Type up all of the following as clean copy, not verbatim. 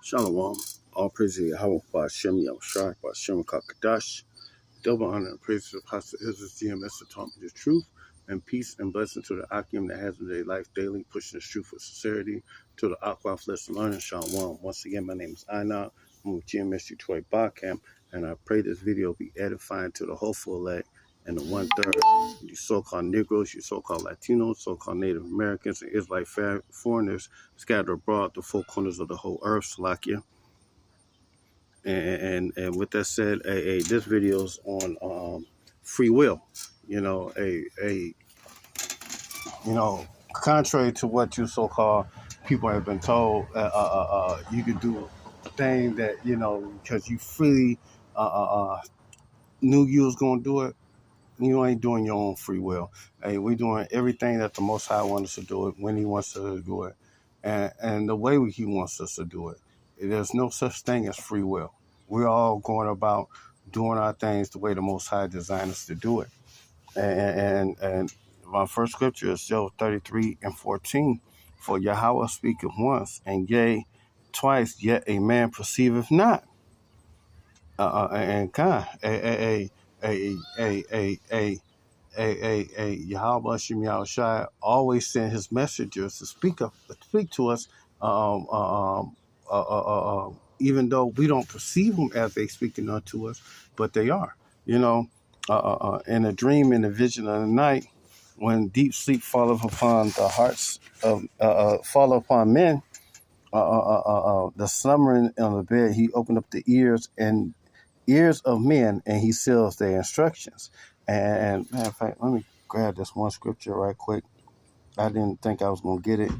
Shalom. All praise to Yahawah, Bahasham, yahawashi, Bahasham, Kakadash. Double honor and praise to Apostle Israel GMS that taught me the truth, and peace and blessing to the Akim that has in their life daily, pushing the truth with sincerity, to the Aqua Flesh Learning. Shalom. Once again, my name is Ina. I'm with GMS Detroit Bahasham, and I pray this video be edifying to the hopeful elect and the 1/3, you so-called Negroes, you so-called Latinos, so-called Native Americans, and Israelite foreigners scattered abroad the four corners of the whole earth, Salakia. And with that said, this video is on free will. Contrary to what you so-called people have been told, you could do a thing that because you freely knew you was gonna do it. You ain't doing your own free will. Hey, we're doing everything that the Most High wants us to do it when He wants us to do it, and the way He wants us to do it. There's no such thing as free will. We're all going about doing our things the way the Most High designed us to do it. And my first scripture is Job 33:14. For Yahawah speaketh once, and yea, twice, yet a man perceiveth not. And God, Yahawah always send His messengers to speak to us, even though we don't perceive them as they speaking unto us, but they are. In a dream, in a vision of the night, when deep sleep falleth upon the hearts of fall upon men, the slumbering on the bed, He opened up the ears of men, and He seals their instructions. And matter of fact, let me grab this one scripture right quick. I didn't think I was going to get it.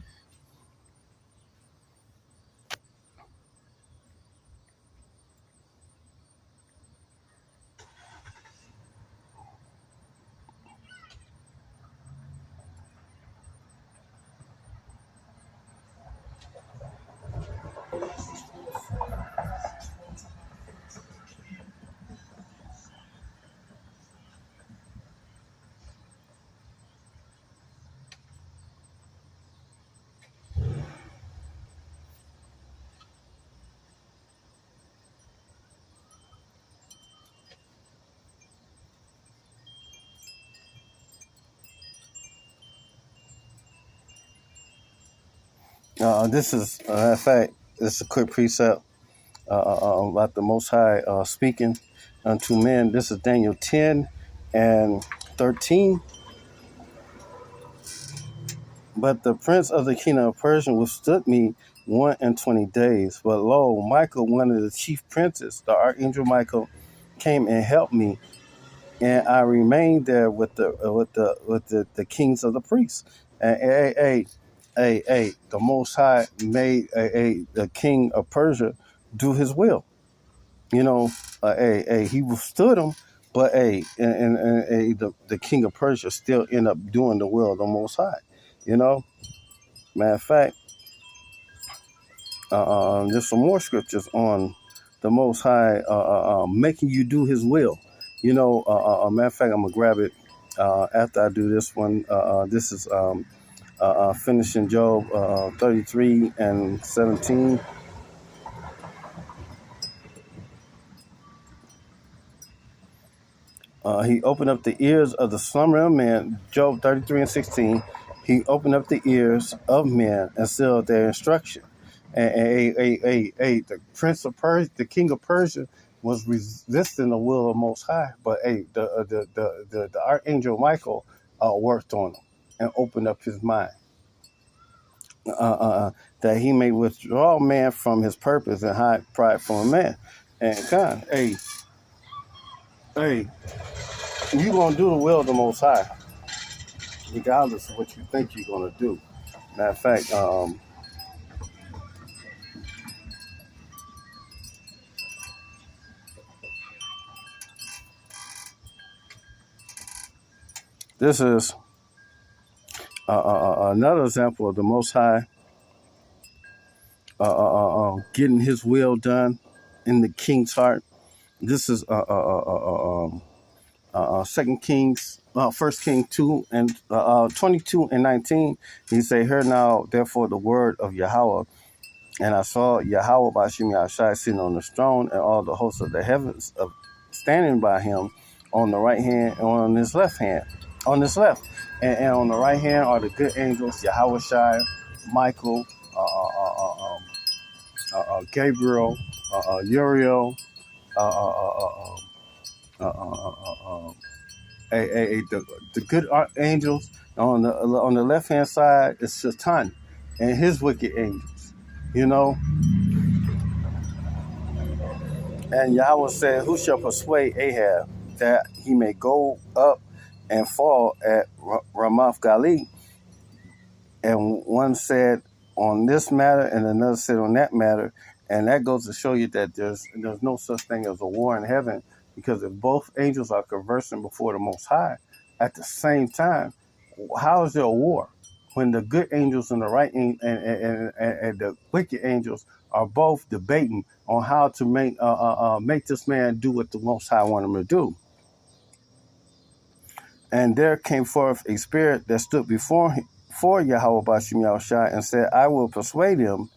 This is, in fact, this is a quick precept about the Most High speaking unto men. This is Daniel 10:13. But the prince of the kingdom of Persia withstood me 21 days. But lo, Michael, one of the chief princes, the archangel Michael, came and helped me, and I remained there with the kings of the priests. And the Most High made the king of Persia do His will. He withstood him, but the king of Persia still ended up doing the will of the Most High. Matter of fact, there's some more scriptures on the Most High making you do His will. Matter of fact, I'm gonna grab it after I do this one. This is finishing Job 33:17. He opened up the ears of the slumbering man. Job 33:16. He opened up the ears of men and sealed their instruction. And the prince of Persia, the king of Persia, was resisting the will of Most High, but the archangel Michael worked on him and opened up his mind, that he may withdraw man from his purpose and hide pride from a man. And God, you gonna do the will of the Most High, regardless of what you think you're gonna do. Matter of fact, this is another example of the Most High getting His will done in the king's heart. This is 2 Kings, 1 King 2:22-19. He say, "Hear now, therefore, the word of Yahawah. And I saw Yahawah Bahasham Yahushai sitting on the throne, and all the hosts of the heavens standing by him on the right hand and on his left hand. On his left. And on the right hand are the good angels, Yahawashi, Michael, Gabriel, Uriel, uh, uh, uh, uh, uh, uh, the good angels. On the left hand side is Satan and his wicked angels. You know, and Yahweh said, "Who shall persuade Ahab that he may go up and fall at Ramoth Gilead?" And one said on this matter, and another said on that matter, and that goes to show you that there's no such thing as a war in heaven, because if both angels are conversing before the Most High at the same time, how is there a war when the good angels and the right and the wicked angels are both debating on how to make this man do what the Most High want him to do? And there came forth a spirit that stood before him, for Yahawah Bahasham Yahushai, and said, I will persuade him.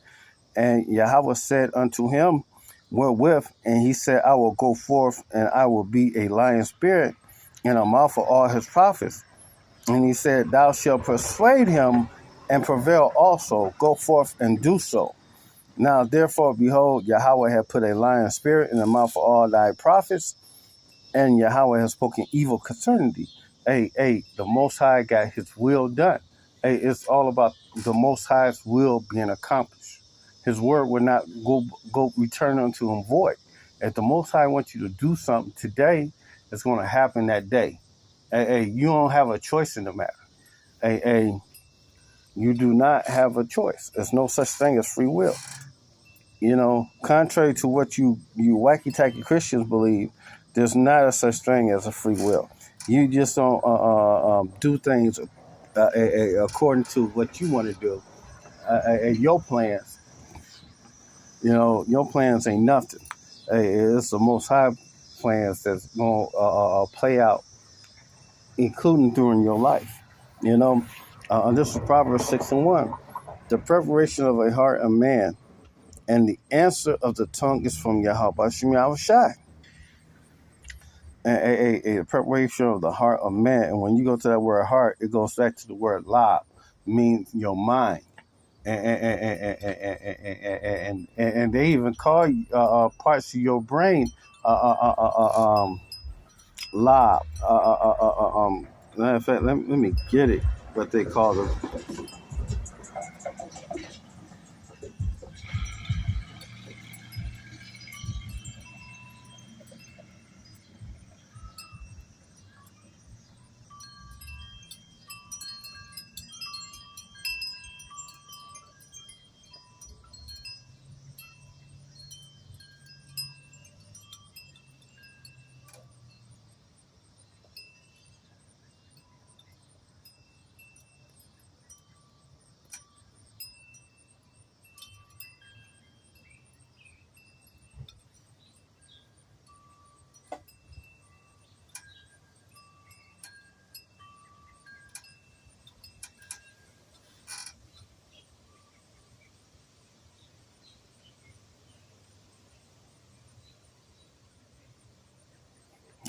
And Yahweh said unto him, wherewith? And he said, I will go forth, and I will be a lion spirit in the mouth of all his prophets. And he said, thou shalt persuade him and prevail also. Go forth and do so. Now, therefore, behold, Yahweh hath put a lion spirit in the mouth of all thy prophets, and Yahweh has spoken evil concerning thee. The Most High got his will done. It's all about the Most High's will being accomplished. His word will not go return unto him void. If the Most High wants you to do something today, it's going to happen that day. You don't have a choice in the matter. You do not have a choice. There's no such thing as free will. You know, contrary to what you wacky-tacky Christians believe, there's not a such thing as a free will. You just don't do things according to what you want to do. Your plans, your plans ain't nothing. It's the Most High plans that's going to play out, including during your life. This is Proverbs 6:1. The preparation of a heart of man, and the answer of the tongue is from Yahawah Bahasham Yahushai. A preparation of the heart of man. And when you go to that word heart, it goes back to the word lab, means your mind. And they even call parts of your brain lab. Matter of fact, let me get it, what they call them.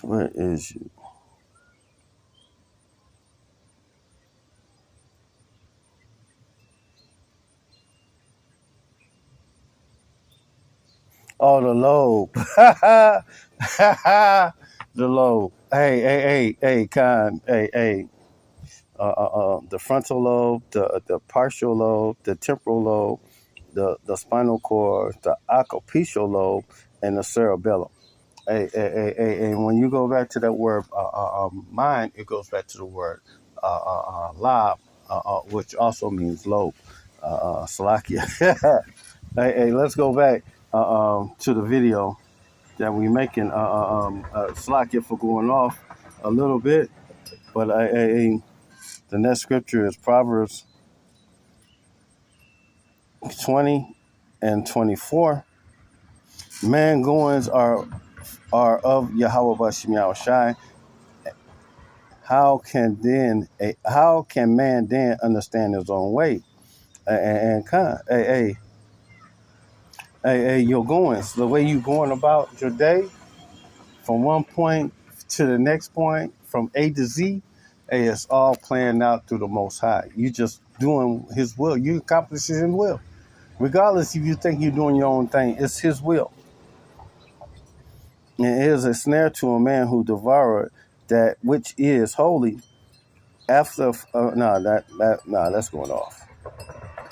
Where is you? Oh, the lobe. The lobe. Hey, Khan. The frontal lobe, the partial lobe, the temporal lobe, the spinal cord, the occipital lobe, and the cerebellum. And when you go back to that word mind, it goes back to the word lob, which also means lobe. Salakia. Let's go back to the video that we making. Salakia for going off a little bit, but the next scripture is Proverbs 20 and 24. Man goings are of Yahawah Bahasham Yahushai. How can man then understand his own way? And Your goings, the way you going about your day from one point to the next point, from A to Z, it's all planned out through the Most High. You just doing His will. You accomplishing His will. Regardless if you think you're doing your own thing, it's His will. And it is a snare to a man who devoured that which is holy. After that's going off.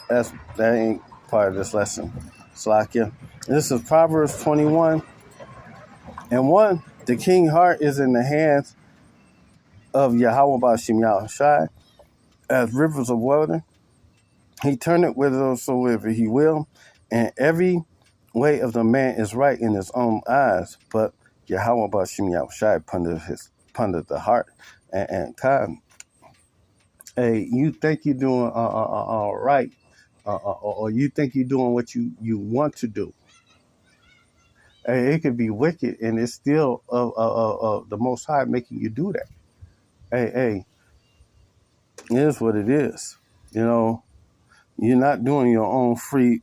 That ain't part of this lesson. Slakia. This is Proverbs 21 and 1. The king's heart is in the hands of Yahawah Bahasham Yahawashi as rivers of water. He turneth whithersoever he will, and every way of the man is right in his own eyes. But Yahawah Bahasham Yahawashi ponder the heart and kind. Hey, you think you're doing right, or you think you're doing what you want to do. Hey, it could be wicked, and it's still the Most High making you do that. Hey, it is what it is. You know, you're not doing your own free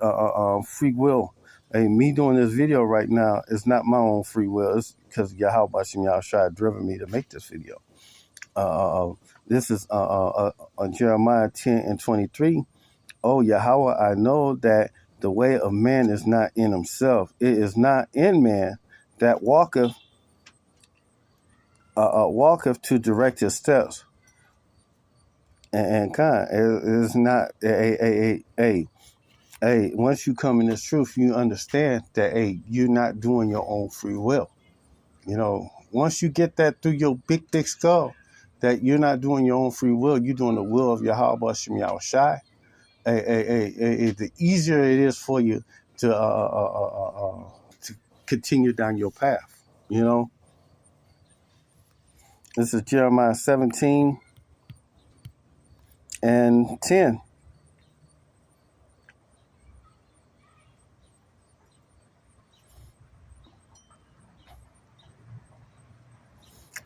will. Hey, me doing this video right now is not my own free will. It's because Yahawah Bahasham Yahawashi driven me to make this video. This is Jeremiah 10 and 23. Oh, Yahawah, I know that the way of man is not in himself. It is not in man that walketh to direct his steps. And kind, it is not once you come in this truth, you understand that you're not doing your own free will. You know, once you get that through your big thick skull, that you're not doing your own free will, you're doing the will of Yahawah Bahasham Yahawashi. The easier it is for you to continue down your path. You know, this is Jeremiah 17 and 10.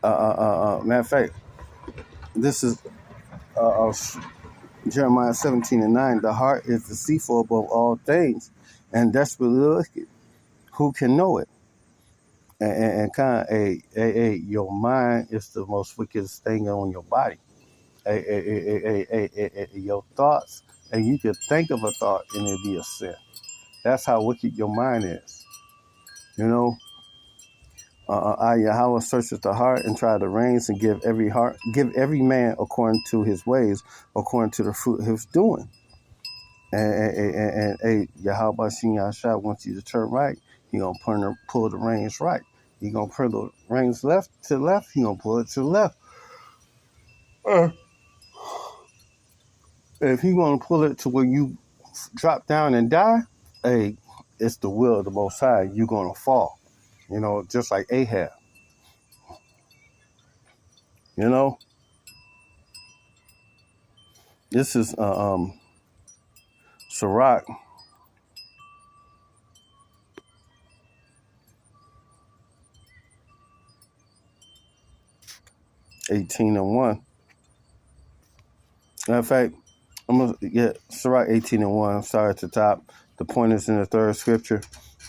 Matter of fact, this is Jeremiah 17 and 9. The heart is deceitful above all things and desperately wicked. Who can know it? And kind of, your mind is the most wickedest thing on your body. Your thoughts, and you can think of a thought and it be a sin. That's how wicked your mind is. You know, Yahawah searcheth the heart and try the reins and give every man according to his ways, according to the fruit of his doing. And Yahawah Bahasham Yahawashi wants you to turn right. He gonna pull the reins right. He gonna pull the reins left to left. He gonna pull it to the left. If he gonna pull it to where you drop down and die, it's the will of the Most High. You're gonna fall. You know, just like Ahab. You know, this is Sirach 18 and 1. Matter of fact, I'm gonna get Sirach 18 and 1. I'm sorry, at the top. The point is in the third scripture.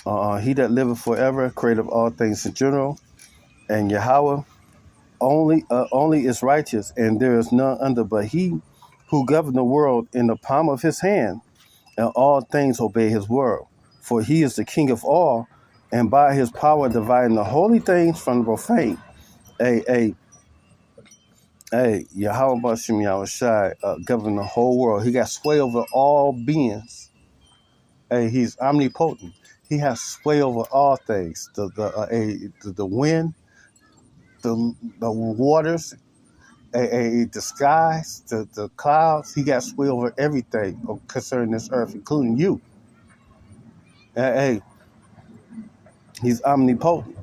He that liveth forever, creative all things in general, and Yahawah only is righteous, and there is none under but he who governed the world in the palm of his hand, and all things obey his word. For he is the king of all, and by his power dividing the holy things from the profane. Yahawah Bahasham Yahawashi govern the whole world. He got sway over all beings. He's omnipotent. He has sway over all things. The wind, the waters, the skies, the clouds. He got sway over everything concerning this earth, including you. He's omnipotent.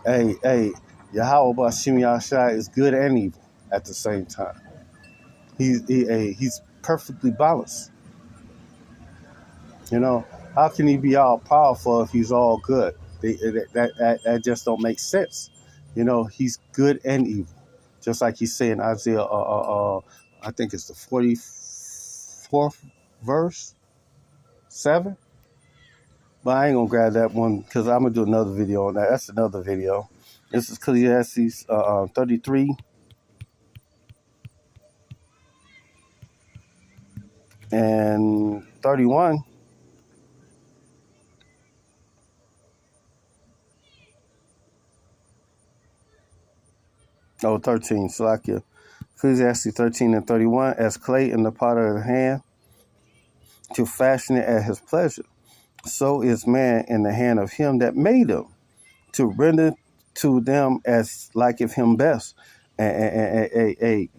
Yahawah Bahasham Yahawashi is good and evil at the same time. He's perfectly balanced. You know, how can he be all powerful if he's all good? That just don't make sense. You know, he's good and evil, just like he's saying Isaiah. I think it's the 44th verse, 7. But I ain't gonna grab that one because I'm gonna do another video on that. That's another video. This is Ecclesiastes 33 and 31. Oh, 13. Salakia. Ecclesiastes 13 and 31. As clay in the potter of the hand, to fashion it at his pleasure, so is man in the hand of him that made him, to render to them as liketh him best. Yahweh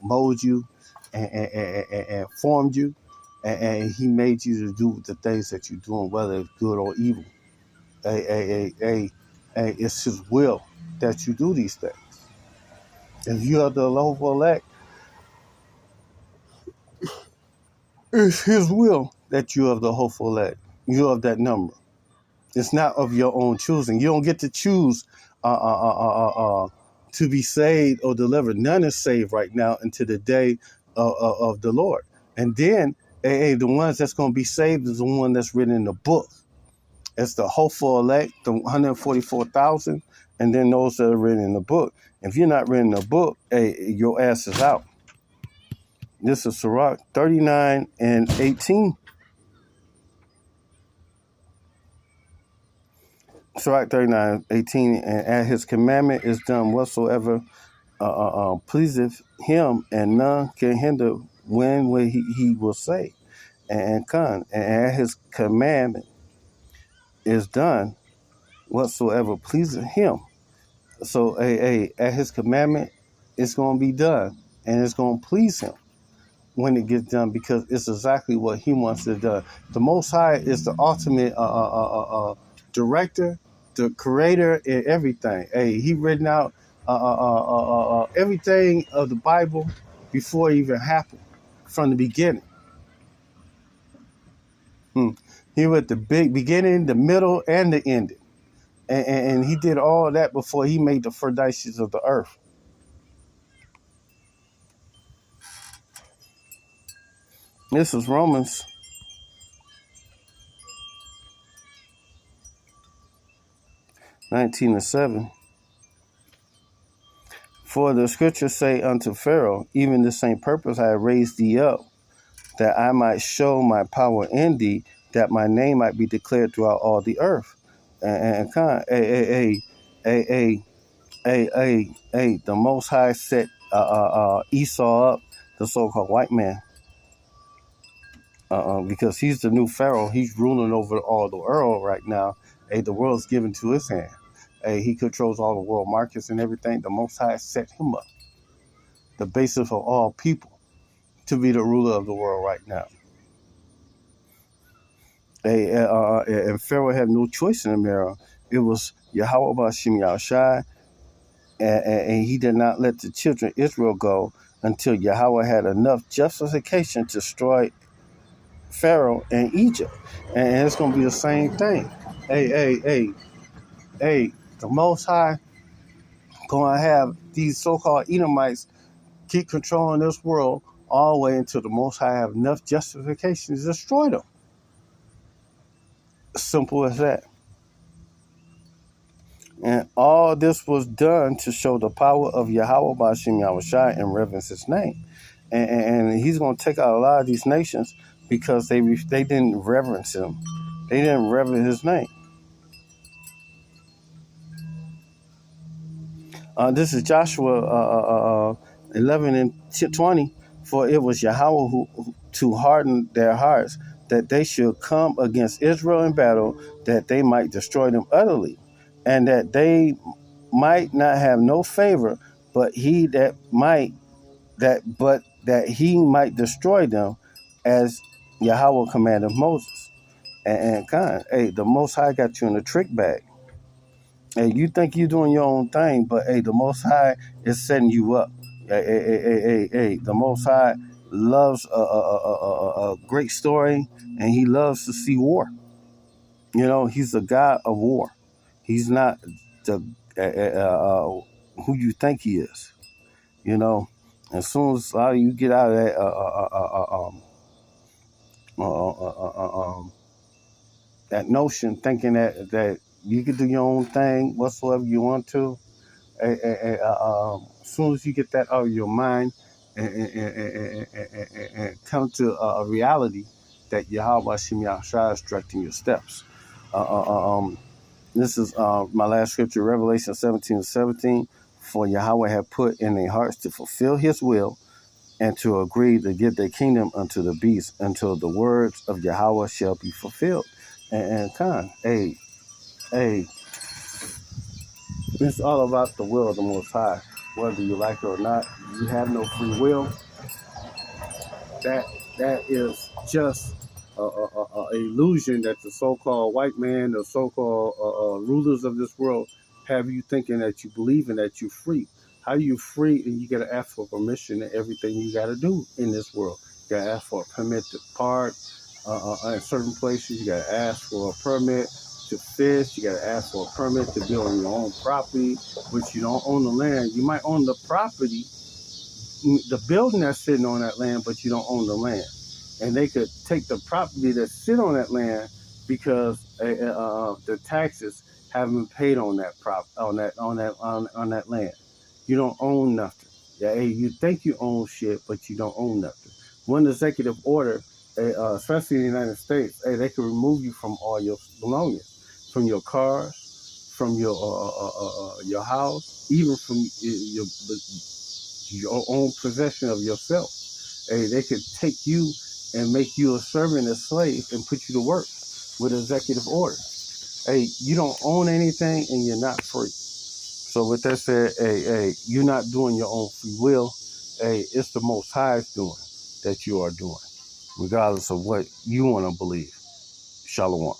mold you and formed you, and he made you to do the things that you're doing, whether it's good or evil. It's his will that you do these things. If you are the lawful elect, it's his will that you are the hopeful elect. You are of that number. It's not of your own choosing. You don't get to choose to be saved or delivered. None is saved right now until the day of the Lord. And then, the ones that's going to be saved is the one that's written in the book. It's the hopeful elect, the 144,000, and then those that are written in the book. If you're not written in the book, your ass is out. This is Sirach 39 and 18. Sirach 39, 18, and at his commandment is done whatsoever pleaseth him, and none can hinder when he will say. And come, and at his commandment is done whatsoever pleaseth him. So, at his commandment, it's going to be done, and it's going to please him when it gets done, because it's exactly what he wants to do. The Most High is the ultimate director, the creator, and everything. He written out everything of the Bible before it even happened, from the beginning. He wrote the big beginning, the middle, and the ending. And he did all that before he made the foundations of the earth. This is Romans 19 and 7. For the scriptures say unto Pharaoh, even the same purpose I raised thee up, that I might show my power in thee, that my name might be declared throughout all the earth. And the Most High set Esau up, the so-called white man, because he's the new Pharaoh. He's ruling over all the world right now. The world's given to his hand. He controls all the world markets and everything. The Most High set him up, the basis of all people, to be the ruler of the world right now. And Pharaoh had no choice in the matter. It was Yahawah Bahasham Yahawashi, and he did not let the children of Israel go until Yahweh had enough justification to destroy Pharaoh and Egypt. And it's going to be the same thing. The Most High going to have these so-called Edomites keep controlling this world all the way until the Most High have enough justification to destroy them. Simple as that. And all this was done to show the power of Yahawah Bahasham Yahawashi and reverence his name. And he's going to take out a lot of these nations because they didn't reverence him. They didn't reverence his name. This is Joshua 11 and 20. For it was Yahweh who to harden their hearts, that they should come against Israel in battle, that they might destroy them utterly, and that they might not have no favor, but that he might destroy them, as Yahweh commanded Moses. And the Most High got you in a trick bag. You think you're doing your own thing, but the Most High is setting you up. The Most High loves a great story, and he loves to see war. He's the God of war. He's not the who you think he is. As soon as you get out of that that notion, thinking that you can do your own thing whatsoever you want to. As soon as you get that out of your mind and come to a reality that Yahawah Shem Yahshua is directing your steps. This is my last scripture, Revelation 17:17. For Yahweh had put in their hearts to fulfill his will and to agree to give their kingdom unto the beast until the words of Yahweh shall be fulfilled. And Khan, hey, it's all about the will of the Most High. Whether you like it or not, you have no free will. That is just a illusion that the so-called white man, the so-called rulers of this world, have you thinking that you believe in, that you're free. How you free? And you got to ask for permission to everything you got to do in this world. You got to ask for a permit to park in certain places. You got to ask for a permit to fish. You got to ask for a permit to build on your own property, which you don't own the land. You might own the property, the building that's sitting on that land, but you don't own the land. And they could take the property that sit on that land because the taxes haven't been paid on that on that land. You don't own nothing. Yeah, hey, you think you own shit, but you don't own nothing. One executive order, especially in the United States, hey, they can remove you from all your belongings, from your cars, from your house, even from your own possession of yourself. Hey, they could take you and make you a servant, a slave, and put you to work with executive order. Hey, you don't own anything and you're not free. So with that said, hey, you're not doing your own free will. Hey, it's the Most High's doing that you are doing, regardless of what you want to believe. Shalom.